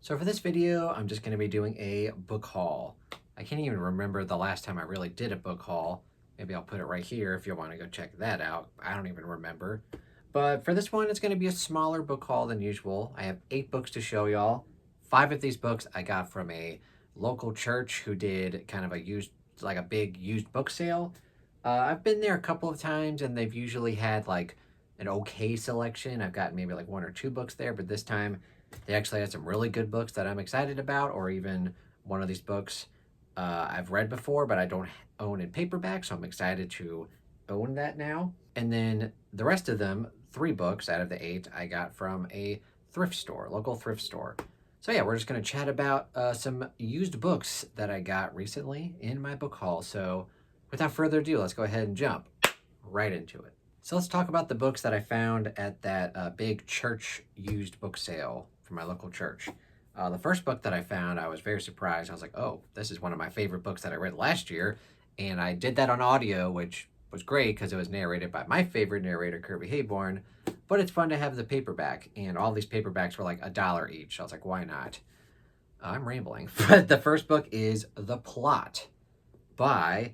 So for this video, I'm just going to be doing a book haul. I can't even remember the last time I really did a book haul. Maybe I'll put it right here if you want to go check that out. I don't even remember. But for this one, it's going to be a smaller book haul than usual. I have 8 books to show y'all. 5 of these books I got from a local church who did kind of a big used book sale. I've been there a couple of times and they've usually had like an okay selection. I've got maybe like 1 or 2 books there, but this time they actually had some really good books that I'm excited about, or even one of these books I've read before, but I don't own in paperback, so I'm excited to own that now. And then the rest of them, 3 books out of the 8, I got from a thrift store, local thrift store. So yeah, we're just going to chat about some used books that I got recently in my book haul. So without further ado, let's go ahead and jump right into it. So let's talk about the books that I found at that big church used book sale from my local church. The first book that I found, I was very surprised. I was like, oh, this is one of my favorite books that I read last year. And I did that on audio, which was great because it was narrated by my favorite narrator, Kirby Hayborn. But it's fun to have the paperback. And all these paperbacks were like $1 each. I was like, why not? I'm rambling. But the first book is The Plot by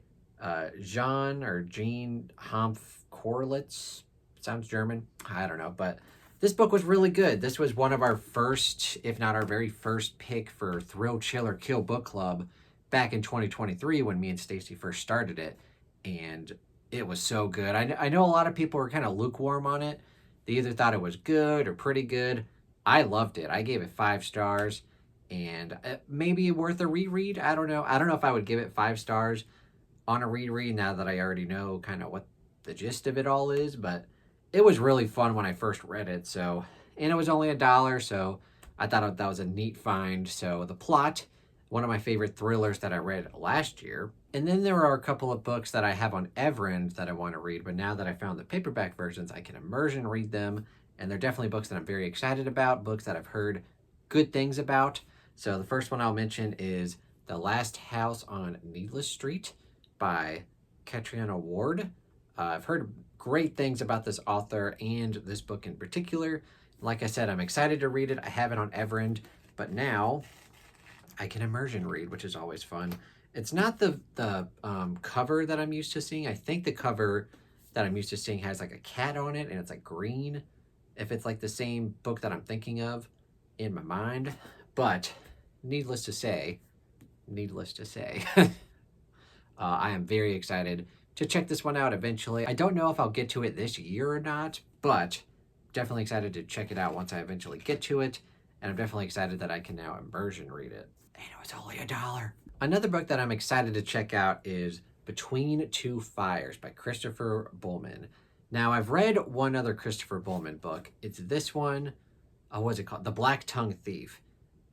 Jean Hanff Korelitz. Sounds German. I don't know, but this book was really good. This was one of our first, if not our very first pick for Thrill, Chill, or Kill book club back in 2023 when me and Stacy first started it. And it was so good. I know a lot of people were kind of lukewarm on it. They either thought it was good or pretty good. I loved it. I gave it 5 stars and maybe worth a reread. I don't know. I don't know if I would give it 5 stars on a reread now that I already know kind of what the gist of it all is, but it was really fun when I first read it. So, and it was only $1, so I thought that was a neat find. So The Plot, one of my favorite thrillers that I read last year. And then there are a couple of books that I have on Everend that I want to read, but now that I found the paperback versions, I can immersion read them. And they're definitely books that I'm very excited about, books that I've heard good things about. So the first one I'll mention is The Last House on Needless Street by Catriona Ward. I've heard great things about this author and this book in particular. Like I said, I'm excited to read it. I have it on Everend, but now I can immersion read, which is always fun. It's not the cover that I'm used to seeing. I think the cover that I'm used to seeing has like a cat on it and it's like green. If it's like the same book that I'm thinking of in my mind. But needless to say, I am very excited to check this one out eventually. I don't know if I'll get to it this year or not, but definitely excited to check it out once I eventually get to it. And I'm definitely excited that I can now immersion read it. And it was only $1. Another book that I'm excited to check out is Between Two Fires by Christopher Buhlman. Now, I've read one other Christopher Buhlman book. It's this one. What's it called? The Black Tongue Thief.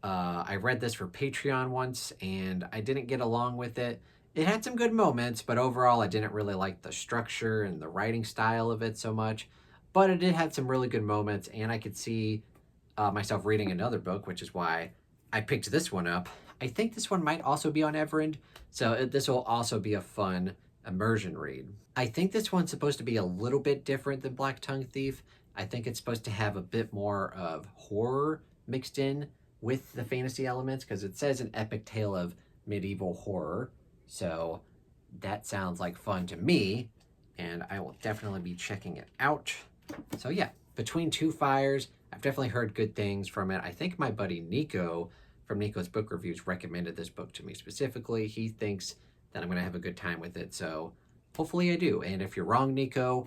I read this for Patreon once, and I didn't get along with it. It had some good moments, but overall I didn't really like the structure and the writing style of it so much. But it did have some really good moments, and I could see myself reading another book, which is why I picked this one up. I think this one might also be on Everend, so this will also be a fun immersion read. I think this one's supposed to be a little bit different than Black Tongue Thief. I think it's supposed to have a bit more of horror mixed in with the fantasy elements, because it says an epic tale of medieval horror. So that sounds like fun to me, and I will definitely be checking it out. So yeah, Between Two Fires, I've definitely heard good things from it. I think my buddy Nico from Nico's Book Reviews recommended this book to me specifically. He thinks that I'm going to have a good time with it, so hopefully I do. And if you're wrong, Nico,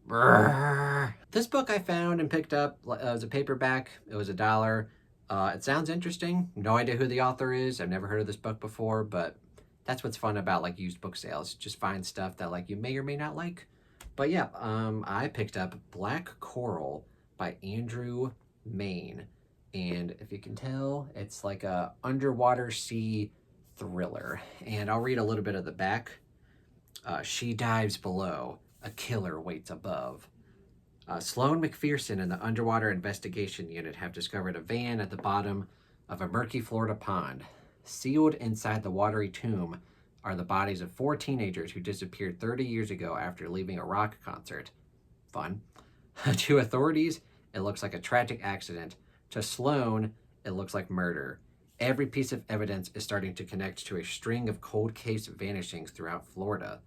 brrr. This book I found and picked up as a paperback. It was $1. It sounds interesting. No idea who the author is. I've never heard of this book before, but that's what's fun about like used book sales. Just find stuff that like you may or may not like. But yeah, I picked up Black Coral by Andrew Mayne. And if you can tell, it's like a underwater sea thriller. And I'll read a little bit of the back. She dives below. A killer waits above. Sloan McPherson and the Underwater Investigation Unit have discovered a van at the bottom of a murky Florida pond. Sealed inside the watery tomb are the bodies of 4 teenagers who disappeared 30 years ago after leaving a rock concert. Fun. To authorities, it looks like a tragic accident. To Sloan, It looks like murder. Every piece of evidence is starting to connect to a string of cold case vanishings throughout Florida.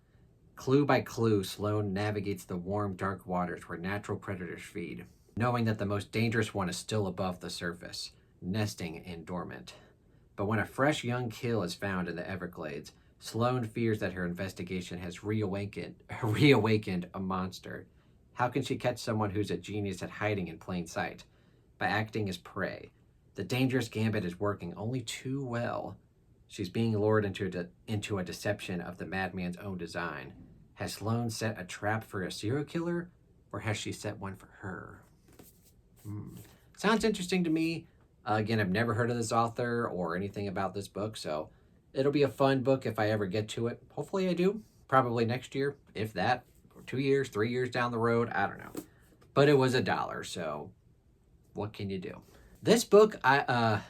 Clue by clue, Sloane navigates the warm, dark waters where natural predators feed, knowing that the most dangerous one is still above the surface, nesting and dormant. But when a fresh young kill is found in the Everglades, Sloane fears that her investigation has reawakened a monster. How can she catch someone who's a genius at hiding in plain sight? By acting as prey. The dangerous gambit is working only too well. She's being lured into a deception of the madman's own design. Has Sloane set a trap for a serial killer, or has she set one for her? Sounds interesting to me. Again, I've never heard of this author or anything about this book, so it'll be a fun book if I ever get to it. Hopefully I do. Probably next year, if that, or 2 years, 3 years down the road. I don't know. But it was $1, so what can you do? This book, I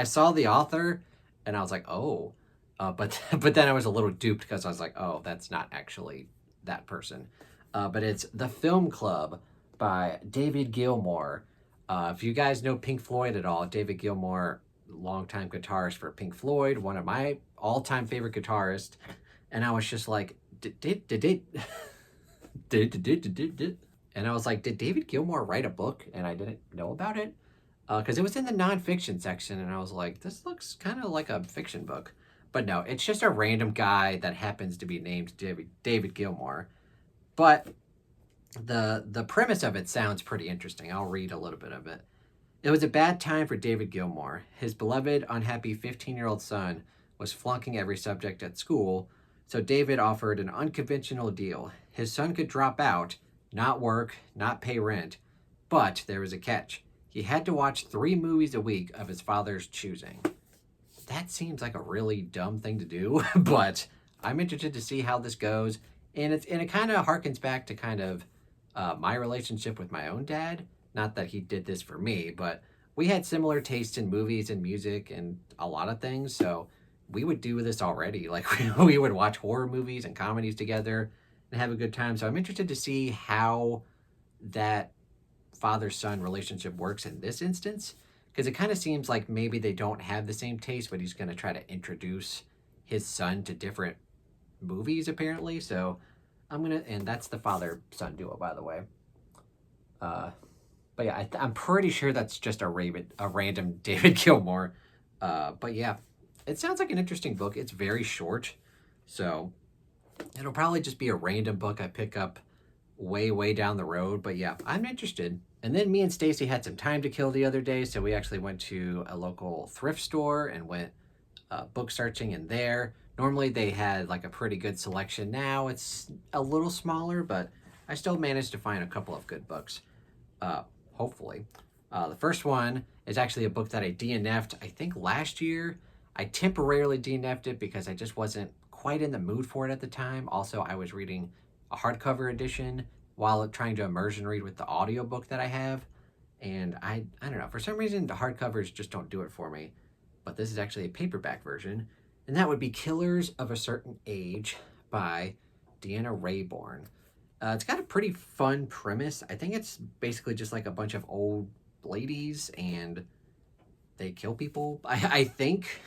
saw the author, and I was like, oh. But then I was a little duped because I was like, oh, that's not actually that person. But it's The Film Club by David Gilmour. If you guys know Pink Floyd at all, David Gilmour, longtime guitarist for Pink Floyd, one of my all-time favorite guitarists. And I was just like, and I was like, did David Gilmour write a book and I didn't know about it? Because it was in the nonfiction section, and I was like, this looks kind of like a fiction book. But no, it's just a random guy that happens to be named David Gilmour. But the premise of it sounds pretty interesting. I'll read a little bit of it. It was a bad time for David Gilmour. His beloved, unhappy 15-year-old son was flunking every subject at school, so David offered an unconventional deal. His son could drop out, not work, not pay rent, but there was a catch. He had to watch 3 movies a week of his father's choosing. That seems like a really dumb thing to do, but I'm interested to see how this goes. And it kind of harkens back to kind of my relationship with my own dad. Not that he did this for me, but we had similar tastes in movies and music and a lot of things. So we would do this already. Like we would watch horror movies and comedies together and have a good time. So I'm interested to see how that father-son relationship works in this instance, because it kind of seems like maybe they don't have the same taste, but he's going to try to introduce his son to different movies apparently. So and that's the father-son duo, by the way. But yeah, I'm pretty sure that's just a random David Gilmour. But yeah, it sounds like an interesting book. It's very short, so it'll probably just be a random book I pick up way down the road. But yeah, I'm interested. And then me and Stacy had some time to kill the other day, so we actually went to a local thrift store and went book searching in there. Normally they had like a pretty good selection. Now it's a little smaller, but I still managed to find a couple of good books. Hopefully. The first one is actually a book that I DNF'd, I think last year. I temporarily DNF'd it because I just wasn't quite in the mood for it at the time. Also, I was reading a hardcover edition while trying to immersion read with the audiobook that I have. And I don't know, for some reason the hardcovers just don't do it for me. But this is actually a paperback version. And that would be Killers of a Certain Age by Deanna Raybourn. It's got a pretty fun premise. I think it's basically just like a bunch of old ladies and they kill people. I think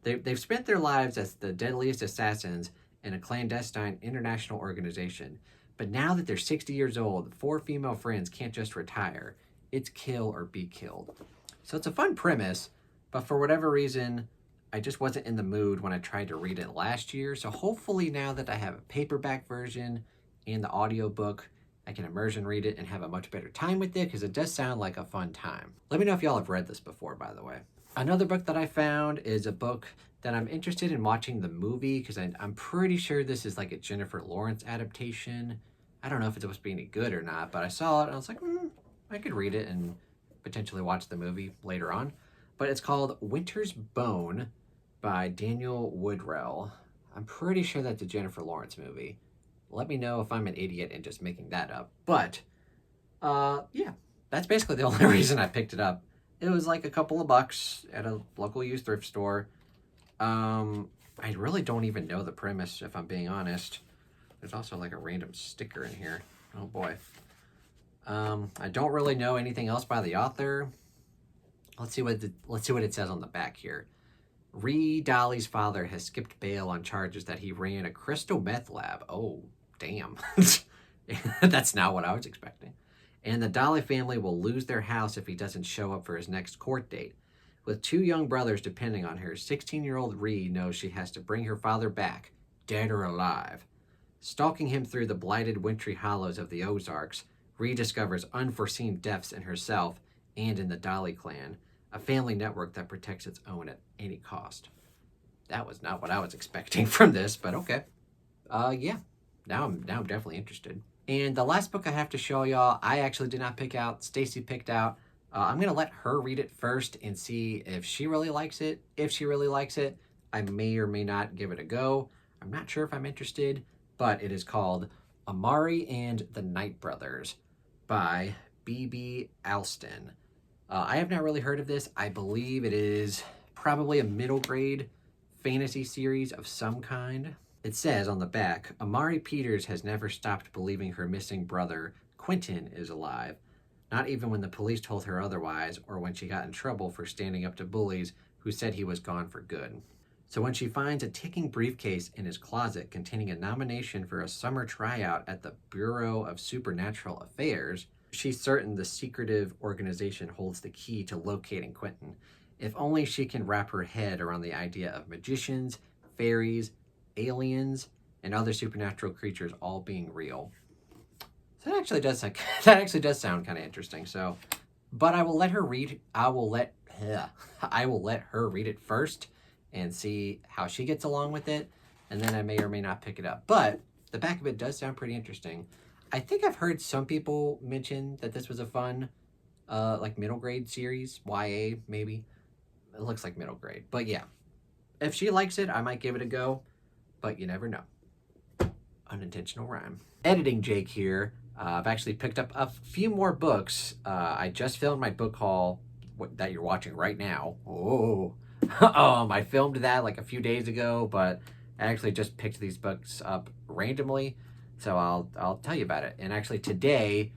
they've spent their lives as the deadliest assassins in a clandestine international organization. But now that they're 60 years old, 4 female friends can't just retire. It's kill or be killed. So it's a fun premise, but for whatever reason, I just wasn't in the mood when I tried to read it last year. So hopefully now that I have a paperback version and the audiobook, I can immersion read it and have a much better time with it because it does sound like a fun time. Let me know if y'all have read this before, by the way. Another book that I found is a book that I'm interested in watching the movie because I'm pretty sure this is like a Jennifer Lawrence adaptation. I don't know if it's supposed to be any good or not, but I saw it and I was like, I could read it and potentially watch the movie later on. But it's called Winter's Bone by Daniel Woodrell. I'm pretty sure that's a Jennifer Lawrence movie. Let me know if I'm an idiot and just making that up. But, yeah, that's basically the only reason I picked it up. It was like a couple of bucks at a local used thrift store. I really don't even know the premise, if I'm being honest. There's also like a random sticker in here. Oh boy. I don't really know anything else by the author. let's see what it says on the back here. Ree Dolly's father has skipped bail on charges that he ran a crystal meth lab. Oh, damn. That's not what I was expecting. And the Dolly family will lose their house if he doesn't show up for his next court date. With 2 young brothers depending on her, 16-year-old Ree knows she has to bring her father back, dead or alive. Stalking him through the blighted wintry hollows of the Ozarks, Ree discovers unforeseen deaths in herself and in the Dolly clan, a family network that protects its own at any cost. That was not what I was expecting from this, but okay. Yeah. Now I'm definitely interested. And the last book I have to show y'all, I actually did not pick out. Stacy picked out. I'm going to let her read it first and see if she really likes it. If she really likes it, I may or may not give it a go. I'm not sure if I'm interested, but it is called Amari and the Night Brothers by B.B. Alston. I have not really heard of this. I believe it is probably a middle grade fantasy series of some kind. It says on the back, Amari Peters has never stopped believing her missing brother, Quentin, is alive. Not even when the police told her otherwise, or when she got in trouble for standing up to bullies who said he was gone for good. So when she finds a ticking briefcase in his closet containing a nomination for a summer tryout at the Bureau of Supernatural Affairs, she's certain the secretive organization holds the key to locating Quentin. If only she can wrap her head around the idea of magicians, fairies, aliens, and other supernatural creatures all being real. So that actually does sound kind of interesting. So, but I will let her read. I will let her read it first and see how she gets along with it, and then I may or may not pick it up. But the back of it does sound pretty interesting. I think I've heard some people mention that this was a fun, like middle grade series, YA maybe. It looks like middle grade, but yeah. If she likes it, I might give it a go, but you never know. Unintentional rhyme. Editing Jake here. I've actually picked up a few more books. I just filmed my book haul that you're watching right now. Oh, I filmed that like a few days ago, but I actually just picked these books up randomly, so I'll tell you about it. And actually today,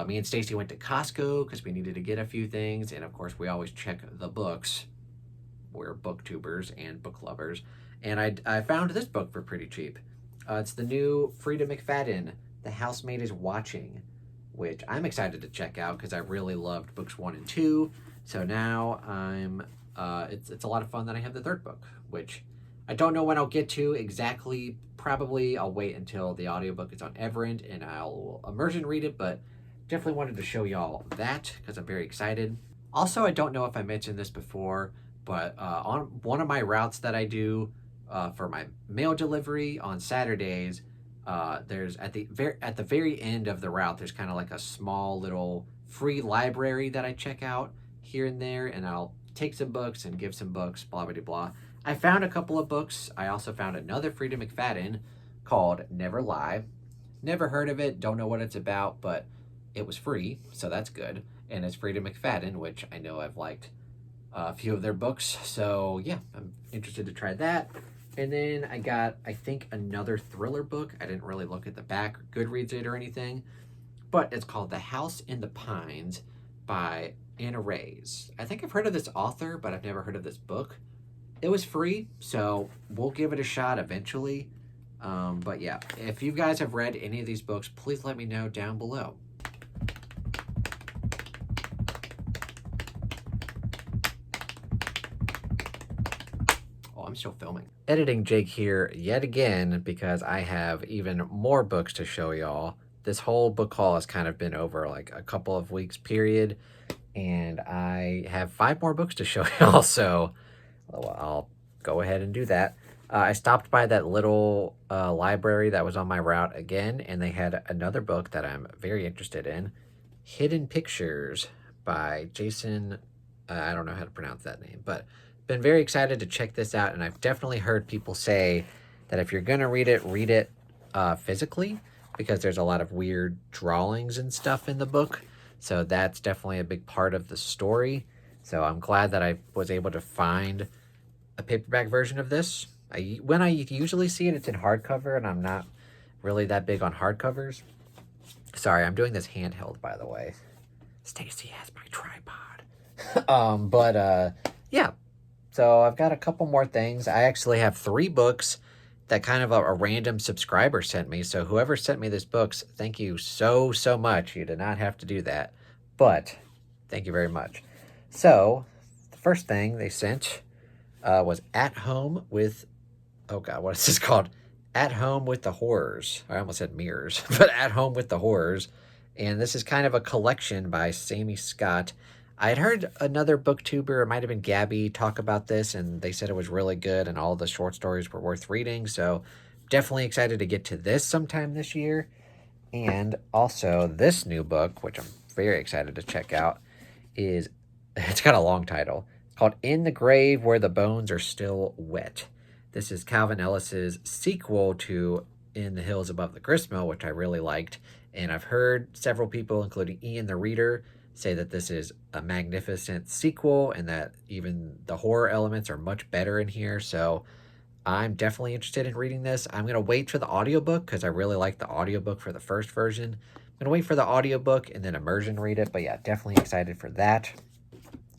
me and Stacy went to Costco because we needed to get a few things, and of course we always check the books. We're booktubers and book lovers, and I found this book for pretty cheap. It's the new Frida McFadden, The Housemaid is Watching, which I'm excited to check out because I really loved books 1 and 2. So now it's a lot of fun that I have the third book, which I don't know when I'll get to exactly. Probably I'll wait until the audiobook is on Everend and I'll immersion read it, but definitely wanted to show y'all that because I'm very excited. Also, I don't know if I mentioned this before, but on one of my routes that I do for my mail delivery on Saturdays, there's at the very end of the route, there's kind of like a small little free library that I check out here and there, and I'll take some books and give some books, blah, blah, blah. I found a couple of books. I also found another Frida McFadden called Never Lie. Never heard of it, don't know what it's about, but it was free, so that's good. And it's Frida McFadden, which I know I've liked a few of their books, so yeah, I'm interested to try that. And then I got, I think, another thriller book. I didn't really look at the back or Goodreads it or anything, but it's called The House in the Pines by Anna Reyes. I think I've heard of this author, but I've never heard of this book. It was free, so we'll give it a shot eventually. But yeah, if you guys have read any of these books, please let me know down below. I'm still filming. Editing Jake here yet again because I have even more books to show y'all. This whole book haul has kind of been over like a couple of weeks period, and I have 5 more books to show y'all, so I'll go ahead and do that. I stopped by that little library that was on my route again, and they had another book that I'm very interested in, Hidden Pictures by Jason, I don't know how to pronounce that name, but been very excited to check this out, and I've definitely heard people say that if you're gonna read it physically, because there's a lot of weird drawings and stuff in the book, so that's definitely a big part of the story. So I'm glad that I was able to find a paperback version of this. When I usually see it, it's in hardcover, and I'm not really that big on hardcovers. Sorry, I'm doing this handheld, by the way. Stacy has my tripod. Yeah. So I've got a couple more things. I actually have 3 books that kind of a random subscriber sent me. So whoever sent me this books, thank you so, so much. You did not have to do that. But thank you very much. So the first thing they sent was At Home with, oh God, what is this called? At Home with the Horrors. I almost said mirrors, but At Home with the Horrors. And this is kind of a collection by Sammy Scott. I had heard another booktuber, it might have been Gabby, talk about this, and they said it was really good and all the short stories were worth reading. So definitely excited to get to this sometime this year. And also this new book, which I'm very excited to check out, is it's got a long title. It's called In the Grave Where the Bones Are Still Wet. This is Calvin Ellis's sequel to In the Hills Above the Gristmill, which I really liked. And I've heard several people, including Ian the Reader, say that this is a magnificent sequel and that even the horror elements are much better in here. So I'm definitely interested in reading this. I'm going to wait for the audiobook because I really like the audiobook for the first version. I'm going to wait for the audiobook and then immersion read it. But yeah, definitely excited for that.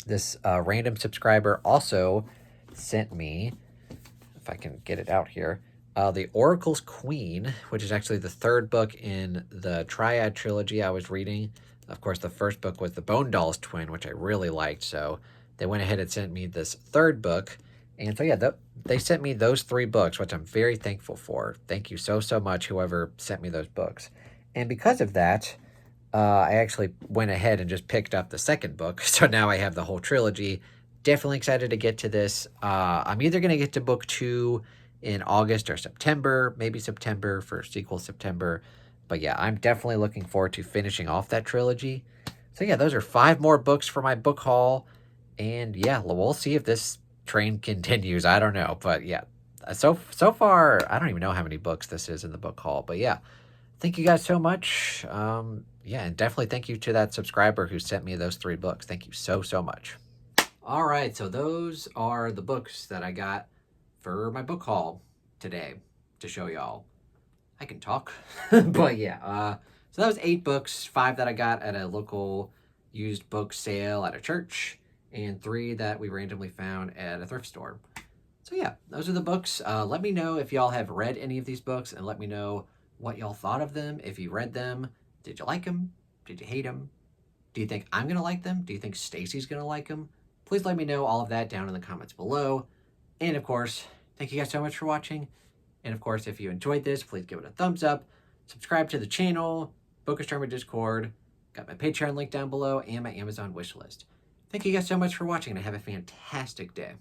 This random subscriber also sent me, if I can get it out here, The Oracle's Queen, which is actually the 3rd book in the Triad trilogy I was reading. Of course, the first book was The Bone Dolls Twin, which I really liked. So they went ahead and sent me this 3rd book. And so, yeah, they sent me those 3 books, which I'm very thankful for. Thank you so, so much, whoever sent me those books. And because of that, I actually went ahead and just picked up the 2nd book. So now I have the whole trilogy. Definitely excited to get to this. I'm either going to get to book 2 in August or September, maybe September for sequel September. But yeah, I'm definitely looking forward to finishing off that trilogy. So yeah, those are 5 more books for my book haul. And yeah, we'll see if this train continues. I don't know. But yeah, so far, I don't even know how many books this is in the book haul. But yeah, thank you guys so much. Yeah, and definitely thank you to that subscriber who sent me those 3 books. Thank you so, so much. All right, so those are the books that I got for my book haul today to show y'all. I can talk, but yeah. So that was 8 books, 5 that I got at a local used book sale at a church, and 3 that we randomly found at a thrift store. So yeah, those are the books. Let me know if y'all have read any of these books, and let me know what y'all thought of them. If you read them, did you like them? Did you hate them? Do you think I'm gonna like them? Do you think Stacy's gonna like them? Please let me know all of that down in the comments below. And of course, thank you guys so much for watching. And of course, if you enjoyed this, please give it a thumbs up. Subscribe to the channel, Book Astronomy Discord, got my Patreon link down below, and my Amazon wish list. Thank you guys so much for watching, and have a fantastic day.